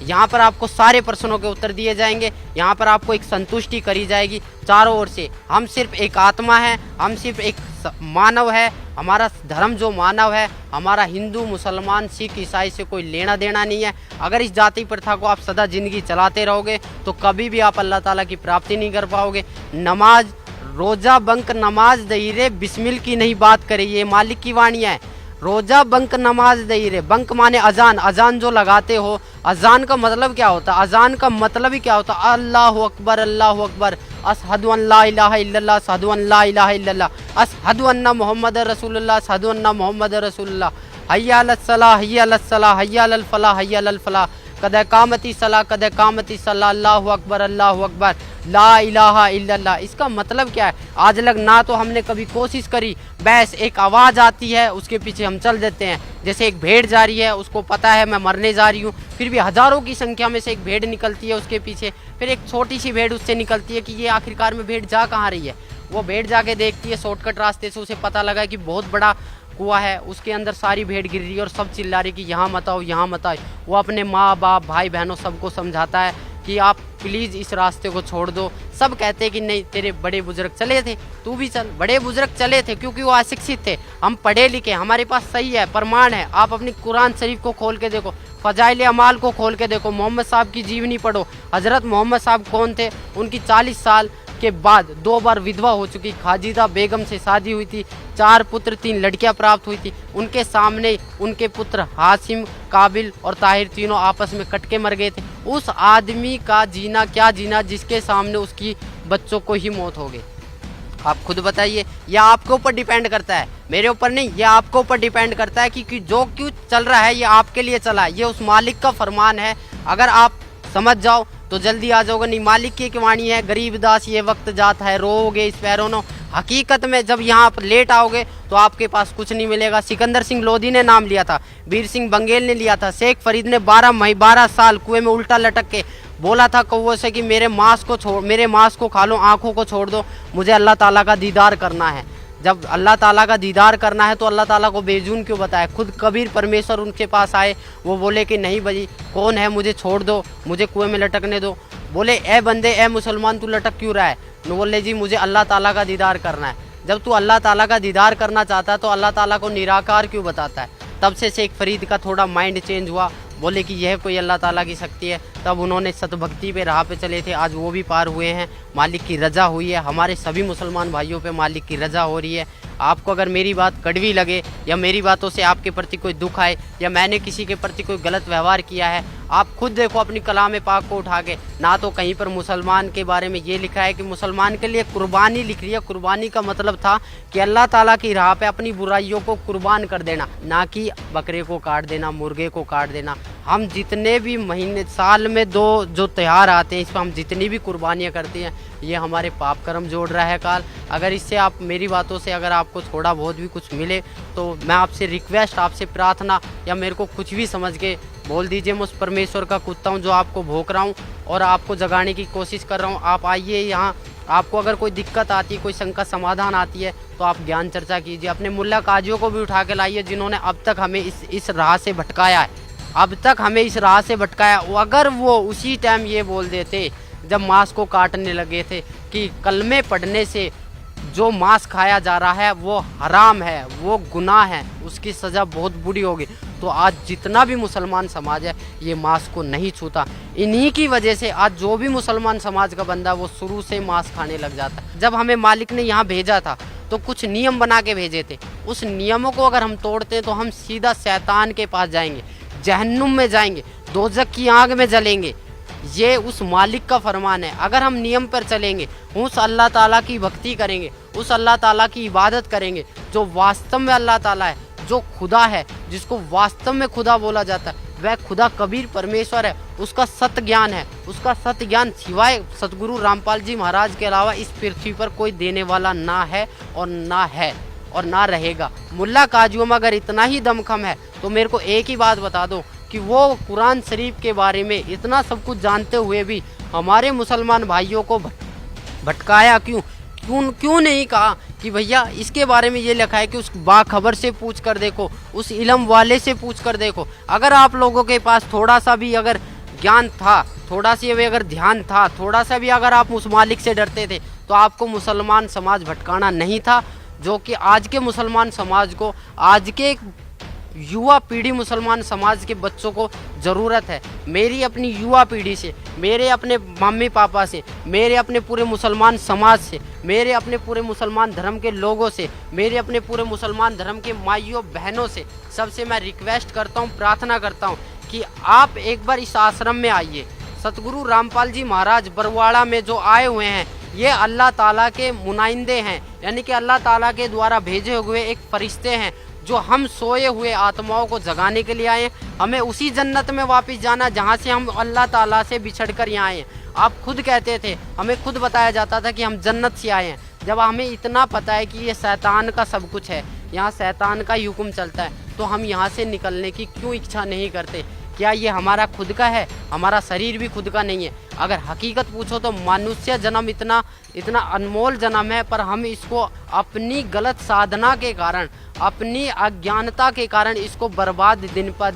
यहाँ पर आपको सारे प्रश्नों के उत्तर दिए जाएंगे। यहाँ पर आपको एक संतुष्टि करी जाएगी चारों ओर से। हम सिर्फ एक आत्मा है, हम सिर्फ एक मानव है। हमारा धर्म जो मानव है, हमारा हिंदू मुसलमान सिख ईसाई से कोई लेना देना नहीं है। अगर इस जाति प्रथा को आप सदा जिंदगी चलाते रहोगे तो कभी भी आप अल्लाह ताला की प्राप्ति नहीं कर पाओगे। नमाज, रोज़ा बंक नमाज दही रे, बिस्मिल की नहीं बात करे, ये मालिक की वाणी है। रोज़ा बंक नमाज दही रे, बंक माने अजान, अजान जो लगाते हो, अजान का मतलब क्या होता है? अजान का मतलब ही क्या होता है? अल्लाहु अकबर, अल्लाहु अकबर, अशहदु अन ला इलाहा इल्लल्लाह, अशहदु अन ला इलाहा इल्लल्लाह, अशहदु अन्ना मोहम्मद रसूलुल्लाह, अशहदु अन्ना मोहम्मद रसूलुल्लाह, हय्या अलस सलाह, हय्या अलस सलाह, हय्या अलल फलाह, हय्या अलल फलाह, कद कामती सलाह, कद कामती सलाह, अल्लाहु अकबर, अल्लाहु अकबर, ला इलाहा इल्लल्लाह। इसका मतलब क्या है? आज लग ना तो हमने कभी कोशिश करी, बस एक आवाज़ आती है उसके पीछे हम चल देते हैं। जैसे एक भेड़ जा रही है, उसको पता है मैं मरने जा रही हूँ, फिर भी हज़ारों की संख्या में से एक भेड़ निकलती है उसके पीछे, फिर एक छोटी सी भेड़ उससे निकलती है कि ये आखिरकार में भेड़ जा कहाँ रही है। वो भेड़ जाके देखती है शॉर्टकट रास्ते से, उसे पता लगा कि बहुत बड़ा कुआं है, उसके अंदर सारी भेड़ गिर रही है और सब चिल्ला रही कि यहाँ मत आओ, यहाँ मत आओ। वो अपने माँ बाप भाई बहनों सबको समझाता है कि आप प्लीज़ इस रास्ते को छोड़ दो। सब कहते हैं कि नहीं, तेरे बड़े बुजुर्ग चले थे, तू भी चल। बड़े बुजुर्ग चले थे क्योंकि वो अशिक्षित थे, हम पढ़े लिखे, हमारे पास सही है, प्रमाण है। आप अपनी कुरान शरीफ को खोल के देखो, फ़ज़ाइल अमाल को खोल के देखो, मोहम्मद साहब की जीवनी पढ़ो। हज़रत मोहम्मद साहब कौन थे? उनकी 40 साल के बाद 2 बार विधवा हो चुकी खाजिदा बेगम से शादी हुई थी, 4 पुत्र 3 लड़कियां प्राप्त हुई थी। उनके सामने उनके पुत्र हाशिम, काबिल और ताहिर तीनों आपस में कट के मर गए थे। उस आदमी का जीना क्या जीना जिसके सामने उसकी बच्चों को ही मौत हो गई। आप खुद बताइए, यह आपके ऊपर डिपेंड करता है, मेरे ऊपर नहीं, ये आपके ऊपर डिपेंड करता है कि जो क्यों चल रहा है ये आपके लिए चला है, ये उस मालिक का फरमान है। अगर आप समझ जाओ तो जल्दी आ जाओगे, नहीं मालिक की वाणी है, गरीब दास ये वक्त जाता है, रोओगे इस पैरों। हकीकत में जब यहाँ पर लेट आओगे तो आपके पास कुछ नहीं मिलेगा। सिकंदर सिंह लोधी ने नाम लिया था, वीर सिंह बंगेल ने लिया था, शेख फरीद ने 12 साल कुएं में उल्टा लटक के बोला था कौवों से कि मेरे मांस को खा लो, आँखों को छोड़ दो, मुझे अल्लाह ताला का दीदार करना है। जब अल्लाह ताला का दीदार करना है तो अल्लाह ताला को बेजून क्यों बताए? खुद कबीर परमेश्वर उनके पास आए, वो बोले कि नहीं भाई कौन है, मुझे छोड़ दो, मुझे कुएं में लटकने दो। बोले ए बंदे, ए मुसलमान, तू लटक क्यों रहा है? तो बोले जी मुझे अल्लाह ताला का दीदार करना है। जब तू अल्लाह ताला का दीदार करना चाहता है तो अल्लाह ताला को निराकार क्यों बताता है? तब से शेख फरीद का थोड़ा माइंड चेंज हुआ, बोले कि यह कोई अल्लाह ताला की शक्ति है। तब उन्होंने सतभक्ति पे राह पे चले थे, आज वो भी पार हुए हैं, मालिक की रज़ा हुई है। हमारे सभी मुसलमान भाइयों पे मालिक की रज़ा हो रही है। आपको अगर मेरी बात कड़वी लगे या मेरी बातों से आपके प्रति कोई दुख आए या मैंने किसी के प्रति कोई गलत व्यवहार किया है, आप खुद देखो अपनी कलाम पाक को उठा के, ना तो कहीं पर मुसलमान के बारे में ये लिखा है कि मुसलमान के लिए कुर्बानी लिख रही है। कुर्बानी का मतलब था कि अल्लाह ताला की राह पे अपनी बुराइयों को कुर्बान कर देना, ना कि बकरे को काट देना, मुर्गे को काट देना। हम जितने भी महीने साल में 2 जो त्यौहार आते हैं, इस पर हम जितनी भी कुर्बानियाँ करते हैं, ये हमारे पाप कर्म जोड़ रहा है काल। अगर इससे आप मेरी बातों से अगर आपको थोड़ा बहुत भी कुछ मिले तो मैं आपसे रिक्वेस्ट, आपसे प्रार्थना, या मेरे को कुछ भी समझ के बोल दीजिए। मैं उस परमेश्वर का कुत्ता हूँ जो आपको भोंक रहा हूँ और आपको जगाने की कोशिश कर रहा हूँ। आप आइए यहाँ, आपको अगर कोई दिक्कत आती है, कोई शंका समाधान आती है, तो आप ज्ञान चर्चा कीजिए। अपने मुल्ला काजियों को भी उठा के लाइए जिन्होंने अब तक हमें इस राह से भटकाया है, अब तक हमें इस राह से भटकाया। अगर वो उसी टाइम ये बोल देते जब मांस को काटने लगे थे कि कलमे पढ़ने से जो मांस खाया जा रहा है वो हराम है, वो गुनाह है, उसकी सज़ा बहुत बुरी होगी, तो आज जितना भी मुसलमान समाज है ये मांस को नहीं छूता। इन्हीं की वजह से आज जो भी मुसलमान समाज का बंदा वो शुरू से मांस खाने लग जाता है। जब हमें मालिक ने यहाँ भेजा था तो कुछ नियम बना के भेजे थे, उस नियमों को अगर हम तोड़ते हैं तो हम सीधा शैतान के पास जाएंगे, जहन्नुम में जाएंगे, दोजख की आग में जलेंगे। ये उस मालिक का फरमान है। अगर हम नियम पर चलेंगे, उस अल्लाह ताला की भक्ति करेंगे, उस अल्लाह ताला की इबादत करेंगे जो वास्तव में अल्लाह ताला है, जो खुदा है, जिसको वास्तव में खुदा बोला जाता है, वह खुदा कबीर परमेश्वर है, उसका सत्य ज्ञान है। उसका सत्य ज्ञान सिवाय सतगुरु रामपाल जी महाराज के अलावा इस पृथ्वी पर कोई देने वाला ना है और ना रहेगा। मुल्ला काजियों में अगर इतना ही दमखम है तो मेरे को एक ही बात बता दो कि वो कुरान शरीफ के बारे में इतना सब कुछ जानते हुए भी हमारे मुसलमान भाइयों को भटकाया क्यों नहीं कहा कि भैया इसके बारे में ये लिखा है कि उस बाखबर से पूछ कर देखो, उस इल्म वाले से पूछ कर देखो। अगर आप लोगों के पास थोड़ा सा भी अगर ज्ञान था, थोड़ा सा भी अगर ध्यान था, थोड़ा सा भी अगर आप उस मालिक से डरते थे तो आपको मुसलमान समाज भटकाना नहीं था, जो कि आज के मुसलमान समाज को, आज के युवा पीढ़ी मुसलमान समाज के बच्चों को ज़रूरत है। मेरी अपनी युवा पीढ़ी से, मेरे अपने मम्मी पापा से, मेरे अपने पूरे मुसलमान समाज से, मेरे अपने पूरे मुसलमान धर्म के लोगों से, मेरे अपने पूरे मुसलमान धर्म के माइयों बहनों से, सबसे मैं रिक्वेस्ट करता हूँ, प्रार्थना करता हूँ कि आप एक बार इस आश्रम में आइए। सतगुरु रामपाल जी महाराज बरवाड़ा में जो आए हुए हैं, ये अल्लाह ताला के मुनाइंदे हैं, यानी कि अल्लाह ताला के द्वारा भेजे हुए एक फरिश्ते हैं जो हम सोए हुए आत्माओं को जगाने के लिए आए हैं। हमें उसी जन्नत में वापस जाना जहाँ से हम अल्लाह ताला से बिछड़ कर यहाँ आए हैं। आप खुद कहते थे, हमें खुद बताया जाता था कि हम जन्नत से आए हैं। जब हमें इतना पता है कि ये शैतान का सब कुछ है, यहाँ शैतान का ही हुक्म चलता है, तो हम यहाँ से निकलने की क्यों इच्छा नहीं करते? क्या ये हमारा खुद का है? हमारा शरीर भी खुद का नहीं है। अगर हकीकत पूछो तो मनुष्य जन्म इतना अनमोल जन्म है, पर हम इसको अपनी गलत साधना के कारण, अपनी अज्ञानता के कारण इसको बर्बाद दिन पा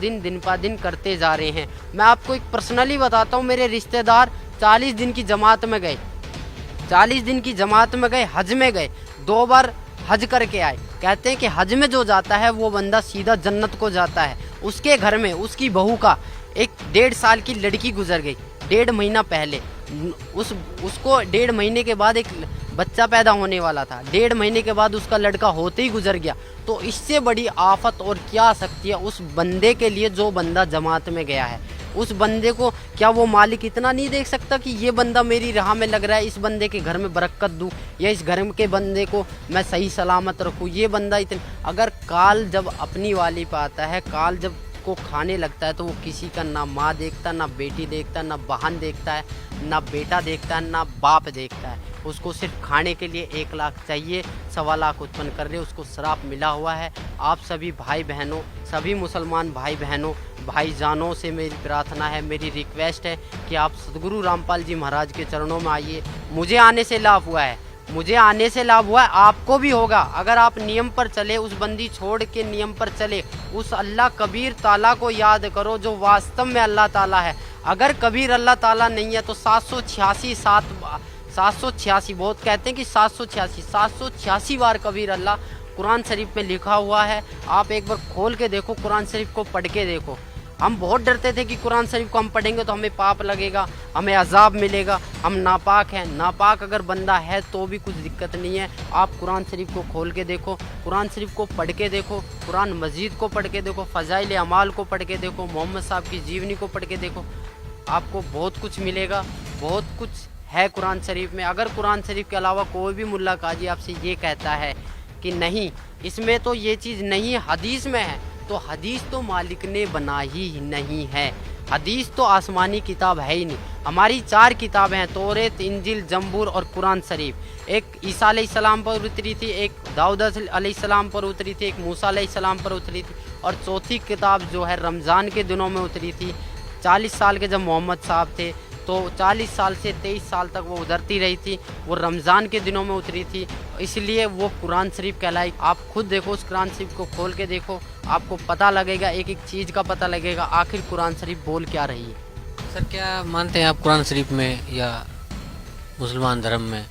दिन करते जा रहे हैं। मैं आपको एक पर्सनली बताता हूँ, मेरे रिश्तेदार 40 दिन की जमात में गए, 40 दिन की जमात में गए, हज में गए, 2 बार हज करके आए। कहते हैं कि हज में जो जाता है वो बंदा सीधा जन्नत को जाता है। उसके घर में उसकी बहू का एक 1.5 साल की लड़की गुजर गई, 1.5 महीना पहले। उसको 1.5 महीने के बाद एक बच्चा पैदा होने वाला था, 1.5 महीने के बाद उसका लड़का होते ही गुजर गया। तो इससे बड़ी आफत और क्या आ सकती है उस बंदे के लिए जो बंदा जमात में गया है? उस बंदे को क्या वो मालिक इतना नहीं देख सकता कि ये बंदा मेरी राह में लग रहा है, इस बंदे के घर में बरकत दूँ, या इस घर के बंदे को मैं सही सलामत रखूँ? ये बंदा अगर काल जब अपनी वाली पे आता है, काल जब को खाने लगता है, तो वो किसी का ना माँ देखता, ना बेटी देखता, ना बहन देखता है, ना बेटा देखता है, ना बाप देखता है। उसको सिर्फ खाने के लिए 1 लाख चाहिए, 1.25 लाख उत्पन्न कर ले, उसको श्राप मिला हुआ है। आप सभी भाई बहनों, सभी मुसलमान भाई बहनों, भाईजानों से मेरी प्रार्थना है, मेरी रिक्वेस्ट है कि आप सतगुरु रामपाल जी महाराज के चरणों में आइए। मुझे आने से लाभ हुआ है, मुझे आने से लाभ हुआ है, आपको भी होगा अगर आप नियम पर चले, उस बंदी छोड़ के नियम पर चले। उस अल्लाह कबीर ताला को याद करो जो वास्तव में अल्लाह ताला है। अगर कबीर अल्लाह ताला नहीं है तो 786 बहुत कहते हैं कि 786 बार कबीर अल्लाह कुरान शरीफ में लिखा हुआ है। आप एक बार खोल के देखो, कुरान शरीफ को पढ़ के देखो। हम बहुत डरते थे कि कुरान शरीफ को हम पढ़ेंगे तो हमें पाप लगेगा, हमें अजाब मिलेगा, हम नापाक हैं। नापाक अगर बंदा है तो भी कुछ दिक्कत नहीं है। आप कुरान शरीफ को खोल के देखो, कुरान शरीफ को पढ़ के देखो, कुरान मजीद को पढ़ के देखो, फ़ज़ाइल अमाल को पढ़ के देखो, मोहम्मद साहब की जीवनी को पढ़ के देखो, आपको बहुत कुछ मिलेगा। बहुत कुछ है कुरान शरीफ में। अगर कुरान शरीफ के अलावा कोई भी मुल्ला काजी आपसे ये कहता है कि नहीं इसमें तो ये चीज़ नहीं है, हदीस में है, तो हदीस तो मालिक ने बनाई ही नहीं है। हदीस तो आसमानी किताब है ही नहीं। हमारी 4 किताबें हैं, तौरेत, इंजिल, जंबूर और कुरान शरीफ। एक ईसा अलैहिस्सलाम पर उतरी थी, एक दाऊद अलैहिस्सलाम पर उतरी थी, एक मूसा अलैहिस्सलाम पर उतरी थी, और चौथी किताब जो है रमज़ान के दिनों में उतरी थी। 40 साल के जब मोहम्मद साहब थे तो 40 साल से 23 साल तक वो उतरती रही थी, वो रमज़ान के दिनों में उतरी थी, इसलिए वो कुरान शरीफ कहलाई। आप खुद देखो, उस कुरान शरीफ को खोल के देखो, आपको पता लगेगा, एक एक चीज़ का पता लगेगा आखिर कुरान शरीफ बोल क्या रही है। सर क्या मानते हैं आप कुरान शरीफ में या मुसलमान धर्म में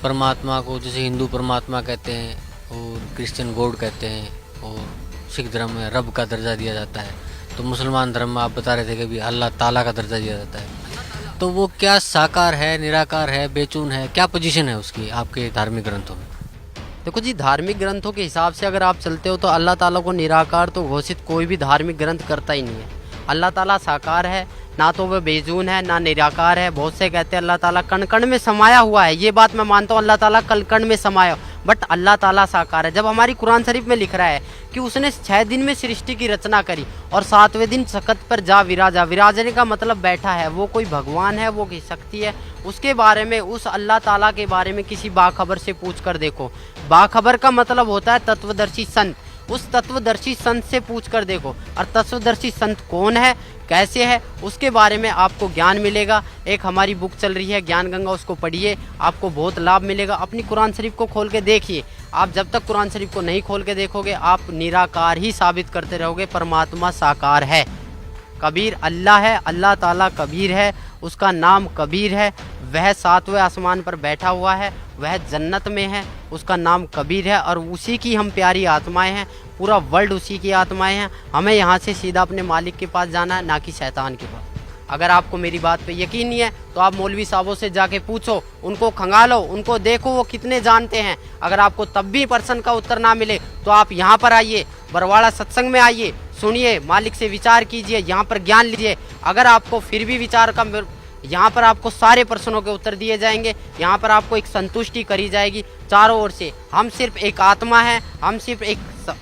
परमात्मा को, जैसे हिंदू परमात्मा कहते हैं और क्रिश्चियन गॉड कहते हैं, और सिख धर्म में रब का दर्जा दिया जाता है, तो मुसलमान धर्म में आप बता रहे थे कि भी अल्लाह ताला का दर्जा दिया जाता है, तो वो क्या साकार है, निराकार है, बेचून है, क्या पोजीशन है उसकी आपके धार्मिक ग्रंथों में? देखो जी, धार्मिक ग्रंथों के हिसाब से अगर आप चलते हो तो अल्लाह ताला को निराकार तो घोषित कोई भी धार्मिक ग्रंथ करता ही नहीं है। अल्लाह ताला साकार है, ना तो वह बेजून है ना निराकार है। बहुत से कहते हैं अल्लाह ताला कण कण में समाया हुआ है, ये बात मैं मानता हूँ, अल्लाह ताला कण कण में समाया, बट अल्लाह ताला साकार है। जब हमारी कुरान शरीफ में लिख रहा है कि उसने 6 दिन में सृष्टि की रचना करी और 7वें दिन सकत पर जा विराजा, विराजने का मतलब बैठा है, वो कोई भगवान है, वो कोई शक्ति है, उसके बारे में, उस अल्लाह ताला के बारे में किसी बाखबर से पूछ कर देखो। बाखबर का मतलब होता है तत्वदर्शी संत, उस तत्वदर्शी संत से पूछ कर देखो। और तत्वदर्शी संत कौन है, कैसे है, उसके बारे में आपको ज्ञान मिलेगा। एक हमारी बुक चल रही है ज्ञान गंगा, उसको पढ़िए, आपको बहुत लाभ मिलेगा। अपनी कुरान शरीफ को खोल के देखिए। आप जब तक कुरान शरीफ को नहीं खोल के देखोगे, आप निराकार ही साबित करते रहोगे। परमात्मा साकार है, कबीर अल्लाह है, अल्लाह ताला कबीर है, उसका नाम कबीर है, वह 7वें आसमान पर बैठा हुआ है, वह जन्नत में है, उसका नाम कबीर है, और उसी की हम प्यारी आत्माएं हैं, पूरा वर्ल्ड उसी की आत्माएं हैं। हमें यहाँ से सीधा अपने मालिक के पास जाना है, ना कि शैतान के पास। अगर आपको मेरी बात पे यकीन नहीं है तो आप मौलवी साहबों से जाके पूछो, उनको खंगालो, उनको देखो वो कितने जानते हैं। अगर आपको तब भी प्रश्न का उत्तर ना मिले तो आप यहाँ पर आइए, बरवाड़ा सत्संग में आइए, सुनिए, मालिक से विचार कीजिए, यहाँ पर ज्ञान लीजिए। अगर आपको फिर भी विचार का, यहाँ पर आपको सारे प्रश्नों के उत्तर दिए जाएंगे, यहाँ पर आपको एक संतुष्टि करी जाएगी चारों ओर से। हम सिर्फ एक आत्मा है, हम सिर्फ एक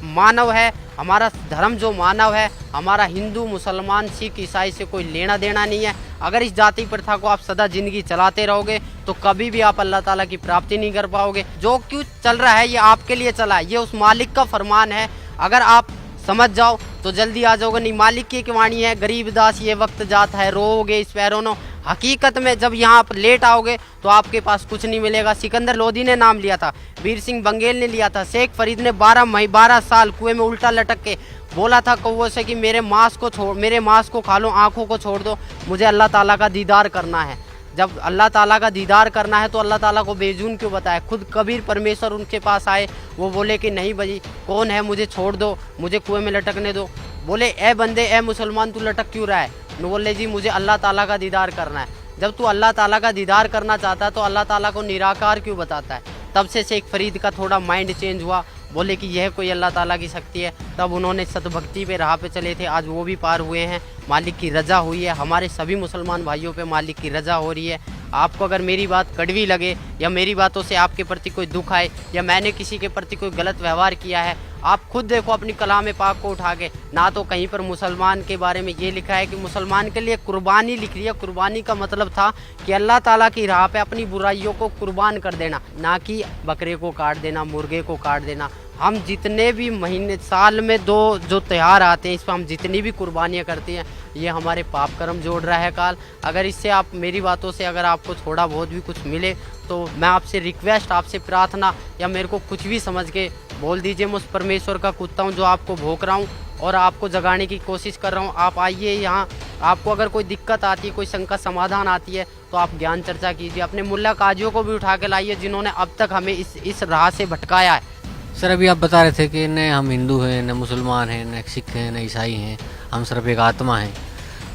मानव है, हमारा धर्म जो मानव है, हमारा हिंदू, मुसलमान, सिख, ईसाई से कोई लेना देना नहीं है। अगर इस जाति प्रथा को आप सदा जिंदगी चलाते रहोगे तो कभी भी आप अल्लाह ताला की प्राप्ति नहीं कर पाओगे। जो क्यों चल रहा है ये आपके लिए चला है, ये उस मालिक का फरमान है। अगर आप समझ जाओ तो जल्दी आ जाओगे, नहीं मालिक की एक वाणी है, गरीब दास ये वक्त जाता है, रोओगे इस पैरों नो। हकीकत में जब यहाँ पर लेट आओगे तो आपके पास कुछ नहीं मिलेगा। सिकंदर लोधी ने नाम लिया था, वीर सिंह बंगेल ने लिया था, शेख फरीद ने 12 साल कुएं में उल्टा लटक के बोला था कौवों से कि मेरे मांस को खा लो, आंखों को छोड़ दो, मुझे अल्लाह ताला का दीदार करना है। जब अल्लाह ताला का दीदार करना है तो अल्लाह ताला को बेजून क्यों बताया? खुद कबीर परमेश्वर उनके पास आए, वो बोले कि नहीं भाई कौन है, मुझे छोड़ दो, मुझे कुएं में लटकने दो। बोले ए बंदे, ए मुसलमान, तू लटक क्यों रहा है? न बोले जी मुझे अल्लाह ताला का दीदार करना है। जब तू अल्लाह ताला का दीदार करना चाहता है तो अल्लाह ताला को निराकार क्यों बताता है? तब से शेख फरीद का थोड़ा माइंड चेंज हुआ, बोले कि यह कोई अल्लाह ताला की शक्ति है। तब उन्होंने सतभक्ति पे राह पे चले थे, आज वो भी पार हुए हैं, मालिक की रजा हुई है। हमारे सभी मुसलमान भाइयों पे मालिक की रजा हो रही है। आपको अगर मेरी बात कड़वी लगे या मेरी बातों से आपके प्रति कोई दुख आए या मैंने किसी के प्रति कोई गलत व्यवहार किया है, आप खुद देखो अपनी कलाम पाक को उठा के, ना तो कहीं पर मुसलमान के बारे में ये लिखा है कि मुसलमान के लिए कुर्बानी लिख रही है। कुर्बानी का मतलब था कि अल्लाह ताला की राह पे अपनी बुराइयों को कुर्बान कर देना, ना कि बकरे को काट देना, मुर्गे को काट देना। हम जितने भी महीने, साल में 2 जो त्यौहार आते हैं, इस पर हम जितनी भी कुर्बानियाँ करते हैं, ये हमारे पाप कर्म जोड़ रहा है काल। अगर इससे आप मेरी बातों से अगर आपको थोड़ा बहुत भी कुछ मिले तो मैं आपसे रिक्वेस्ट, आपसे प्रार्थना, या मेरे को कुछ भी समझ के बोल दीजिए। मैं उस परमेश्वर का कुत्ता हूँ जो आपको भोंक रहा हूँ और आपको जगाने की कोशिश कर रहा हूँ। आप आइए यहाँ, आपको अगर कोई दिक्कत आती है, कोई संकट समाधान आती है तो आप ज्ञान चर्चा कीजिए। अपने मुल्ला काजियों को भी उठा के लाइए जिन्होंने अब तक हमें इस राह से भटकाया है। सर अभी आप बता रहे थे कि न हम हिंदू हैं, न मुसलमान हैं, न सिख हैं, न ईसाई हैं, हम सिर्फ एक आत्मा हैं।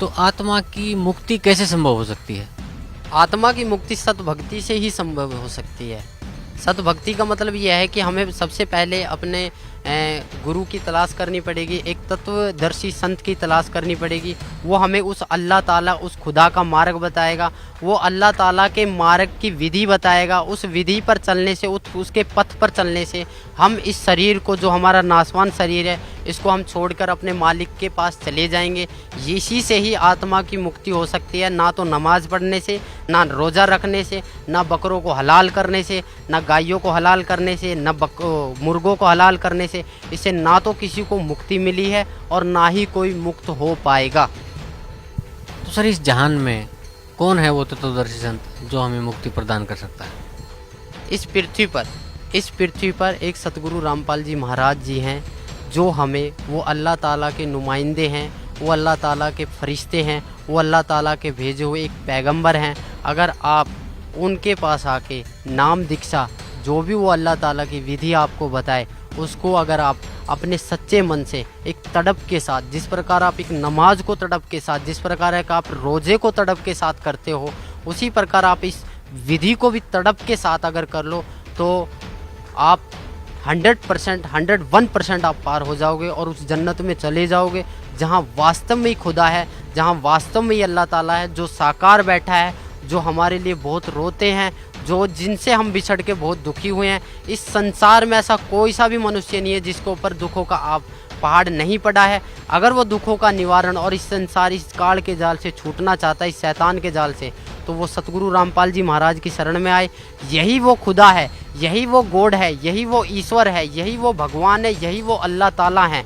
तो आत्मा की मुक्ति कैसे संभव हो सकती है? आत्मा की मुक्ति सतभक्ति से ही संभव हो सकती है। सतभक्ति का मतलब यह है कि हमें सबसे पहले अपने गुरु की तलाश करनी पड़ेगी, एक तत्वदर्शी संत की तलाश करनी पड़ेगी। वो हमें उस अल्लाह ताला, उस खुदा का मार्ग बताएगा वो अल्लाह ताला के मार्ग की विधि बताएगा। उस विधि पर चलने से, उसके पथ पर चलने से हम इस शरीर को, जो हमारा नासवान शरीर है, इसको हम छोड़कर अपने मालिक के पास चले जाएंगे। इसी से ही आत्मा की मुक्ति हो सकती है, ना तो नमाज पढ़ने से, ना रोज़ा रखने से, ना बकरों को हलाल करने से, ना गायों को हलाल करने से, ना मुर्गों को हलाल करने से। इससे ना तो किसी को मुक्ति मिली है और ना ही कोई मुक्त हो पाएगा। तो सर, इस जहान में कौन है वो तत्वदर्शी संत जो हमें मुक्ति प्रदान कर सकता है? इस पृथ्वी पर एक सतगुरु रामपाल जी महाराज जी हैं, जो हमें, वो अल्लाह ताला के नुमाइंदे हैं, वो अल्लाह ताला के फरिश्ते हैं, वो अल्लाह ताला के भेजे हुए एक पैगंबर हैं। अगर आप उनके पास आके नाम दीक्षा, जो भी वो अल्लाह ताला की विधि आपको बताए, उसको अगर आप अपने सच्चे मन से एक तड़प के साथ, जिस प्रकार आप एक नमाज को तड़प के साथ, जिस प्रकार एक आप रोज़े को तड़प के साथ करते हो, उसी प्रकार आप इस विधि को भी तड़प के साथ अगर कर लो, तो आप 100%, 101% आप पार हो जाओगे और उस जन्नत में चले जाओगे जहाँ वास्तव में ही खुदा है, जहाँ वास्तव में ही अल्लाह ताला है, जो साकार बैठा है, जो हमारे लिए बहुत रोते हैं, जो जिनसे हम बिछड़ के बहुत दुखी हुए हैं। इस संसार में ऐसा कोई सा भी मनुष्य नहीं है जिसके ऊपर दुखों का आप पहाड़ नहीं पड़ा है। अगर वो दुखों का निवारण और इस संसार, इस काल के जाल से छूटना चाहता है, इस शैतान के जाल से, तो वो सतगुरु रामपाल जी महाराज की शरण में आए। यही वो खुदा है, यही वो गॉड है, यही वो ईश्वर है, यही वो भगवान है, यही वो अल्लाह ताला है,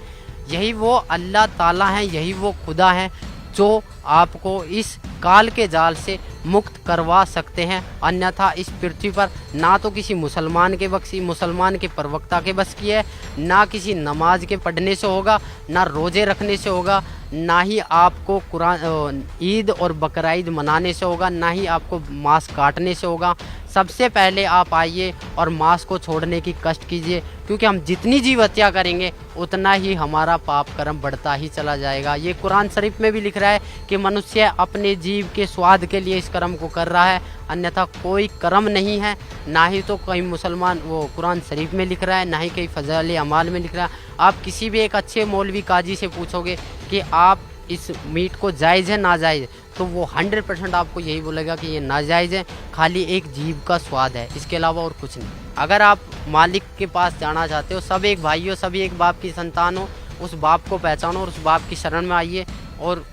यही वो अल्लाह ताला है, यही वो खुदा है, जो आपको इस काल के जाल से मुक्त करवा सकते हैं। अन्यथा इस पृथ्वी पर ना तो किसी मुसलमान के प्रवक्ता के बस की है, ना किसी नमाज के पढ़ने से होगा, ना रोज़े रखने से होगा, ना ही आपको कुरान, ईद और बकरा ईद मनाने से होगा, ना ही आपको मांस काटने से होगा। सबसे पहले आप आइए और मांस को छोड़ने की कष्ट कीजिए, क्योंकि हम जितनी जीव हत्या करेंगे उतना ही हमारा पाप कर्म बढ़ता ही चला जाएगा। ये कुरान शरीफ में भी लिख रहा है कि मनुष्य अपने जीव के स्वाद के लिए इस कर्म को कर रहा है, अन्यथा कोई कर्म नहीं है। ना ही तो कहीं मुसलमान वो कुरान शरीफ में लिख रहा है, ना ही कहीं फज़ाइल अमाल में लिख रहा है। आप किसी भी एक अच्छे मौलवी काजी से पूछोगे कि आप इस मीट को जायज़ है नाजायज़, तो वो 100% आपको यही बोलेगा कि ये नाजायज़ है, खाली एक जीव का स्वाद है, इसके अलावा और कुछ नहीं। अगर आप मालिक के पास जाना चाहते हो, सब एक भाई हो, सभी एक बाप की संतान हो, उस बाप को पहचानो और उस बाप की शरण में आइए। और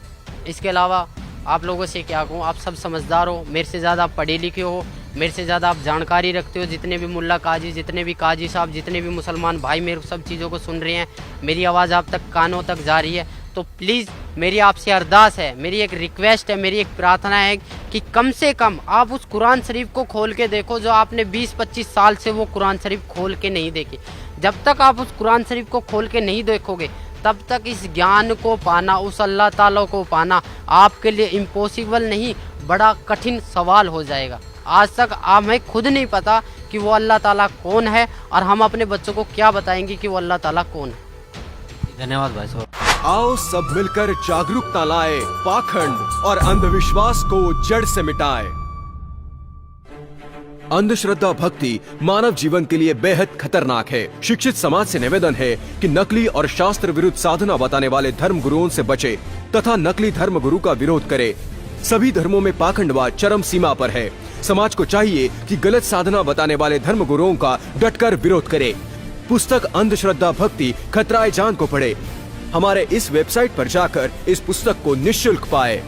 इसके अलावा आप लोगों से क्या कहूँ, आप सब समझदार हो, मेरे से ज़्यादा पढ़े लिखे हो, मेरे से ज़्यादा आप जानकारी रखते हो। जितने भी मुल्ला काजी, जितने भी काजी साहब, जितने भी मुसलमान भाई मेरे सब चीज़ों को सुन रहे हैं, मेरी आवाज़ आप तक कानों तक जा रही है, तो प्लीज़ मेरी आपसे अरदास है, मेरी एक रिक्वेस्ट है, मेरी एक प्रार्थना है कि कम से कम आप उस कुरान शरीफ को खोल के देखो, जो आपने 20-25 साल से वो कुरान शरीफ खोल के नहीं देखी। जब तक आप उस कुरान शरीफ को खोल के नहीं देखोगे, तब तक इस ज्ञान को पाना, उस अल्लाह ताला को पाना आपके लिए इम्पॉसिबल नहीं, बड़ा कठिन सवाल हो जाएगा। आज तक हमें खुद नहीं पता कि वो अल्लाह ताला कौन है, और हम अपने बच्चों को क्या बताएंगे कि वो अल्लाह ताला कौन है। धन्यवाद भाई साहब। आओ सब मिलकर जागरूकता लाए, पाखंड और अंधविश्वास को जड़ से मिटाए। अंधश्रद्धा भक्ति मानव जीवन के लिए बेहद खतरनाक है। शिक्षित समाज से निवेदन है कि नकली और शास्त्र विरुद्ध साधना बताने वाले धर्म गुरुओं से बचे तथा नकली धर्म गुरु का विरोध करे। सभी धर्मों में पाखंडवाद चरम सीमा पर है। समाज को चाहिए कि गलत साधना बताने वाले धर्म गुरुओं का डटकर विरोध करे। पुस्तक अंधश्रद्धा भक्ति खतराए जान को पढ़े। हमारे इस वेबसाइट पर जाकर इस पुस्तक को निःशुल्क पाए,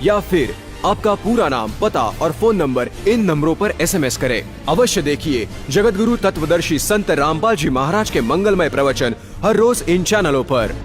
या फिर आपका पूरा नाम, पता और फोन नंबर इन नंबरों पर SMS करें। अवश्य देखिए जगतगुरु तत्वदर्शी संत रामपाल जी महाराज के मंगलमय प्रवचन हर रोज इन चैनलों पर।